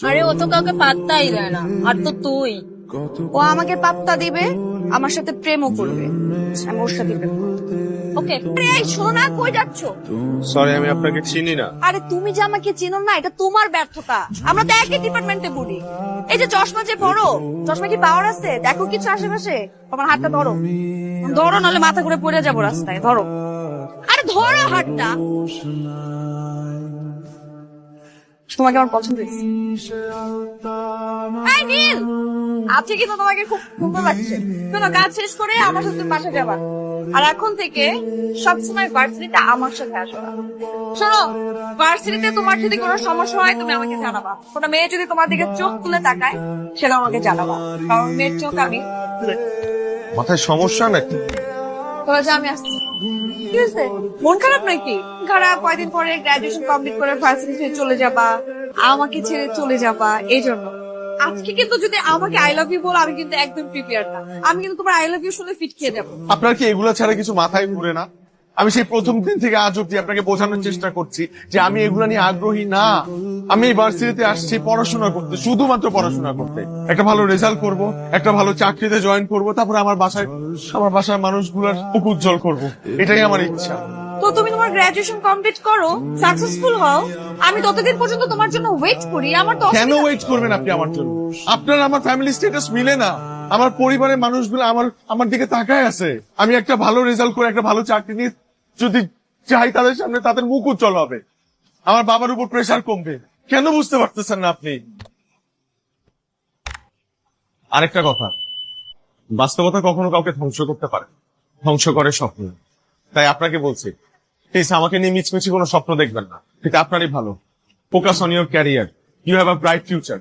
আরে ও তো কাউকে পাত্তাই দেয় না, আর তো তুই। ও আমাকে পাত্তা দিবে, আমার সাথে প্রেমও করবে, আমি ওর সাথে প্রেম করবো। ওকে, এই শোনো না, কই যাচ্ছ? সরি, আমি আপনাকে চিনি না। আরে তুমি যে আমাকে চেনো না, এটা তোমার ব্যর্থতা। আমরা তো একই ডিপার্টমেন্টে পড়ি। এই যে চশমা যে পড়ো, চশমা কি পাওয়ার আছে? দেখো কিছু আশেপাশে। আমার হাতটা ধরো, ধরো, নাহলে মাথা ঘুরে পড়ে যাবো রাস্তায়। ধরো, আরে ধরো হাতটা। তোমাকে আমার পছন্দ হয়েছে। এই নীল, আজকে কিন্তু তোমাকে খুব সুন্দর লাগছে। শোনো, কাজ শেষ করে আমার সাথে তুমি বাসা যাবা, আর এখন থেকে সবসময় ভার্সিটিতে আমার সাথে আসবা। শোনো, ভার্সিটিতে তোমার যদি কোনো সমস্যা হয় তুমি আমাকে জানাবা। কোনো মেয়ে যদি তোমার দিকে চোখ তুলে তাকায়, সেটা আমাকে জানাবা, কারণ মেয়ের চোখ আমি তুলে দিই। মাথায় সমস্যা নাকি? তবে যে আমি আসছি। কি হয়েছে? মন খারাপ নাকি? খারাপ, কয়দিন পরে গ্রাজুয়েশন কমপ্লিট করে ভার্সিটি ছেড়ে চলে যাবা, আমাকে ছেড়ে চলে যাবা, এই জন্য। আজকে কিন্তু যদি আমাকে আই লাভ ইউ বলো, আমি কিন্তু একদম প্রিপেয়ার না। আমি কিন্তু তোমার আই লাভ ইউ শুনে ফিট খেয়ে যাবো। আপনার কি এগুলো ছাড়া কিছু মাথায় ঘুরে না? আমি সেই প্রথম দিন থেকে আজ অব্দি আপনাকে বোঝানোর চেষ্টা করছি যে আমি এগুলো নিয়ে আগ্রহী না। আমি এই ভার্সিটিতে আসছি পড়াশোনা করতে, শুধুমাত্র পড়াশোনা করতে। একটা ভালো রেজাল্ট করব, একটা ভালো চাকরিতে জয়েন করব, তারপরে আমার বাসায় মানুষগুলোর মুখ উজ্জ্বল করব। এটাই আমার ইচ্ছা। তো তুমি তোমার গ্রাজুয়েশন কমপ্লিট করো, সাকসেসফুল হও, আমি ততদিন পর্যন্ত তোমার জন্য ওয়েট করি। আমার তো কেন ওয়েট করবেন আপনি আমার জন্য? আপনার আমার ফ্যামিলি স্ট্যাটাস মিলে না। আমার পরিবারের মানুষগুলো আমার দিকে তাকায় আছে। আমি একটা ভালো রেজাল্ট করে একটা ভালো চাকরি নিয়ে যদি চাই তাদের সামনে, তাদের মুখ উজ্জ্বল হবে, আমার বাবার উপর প্রেশার কমবে। কেন বুঝতে পারতেছেন না আপনি? আরেকটা কথা, বাস্তবতা কখনো কাউকে ধ্বংস করতে পারে, ধ্বংস করে স্বপ্ন। তাই আপনাকে বলছি, প্লিজ আমাকে নিয়ে মিছমিছি কোনো স্বপ্ন দেখবেন না। এটা আপনারই ভালো। Focus on your career. You have a bright future.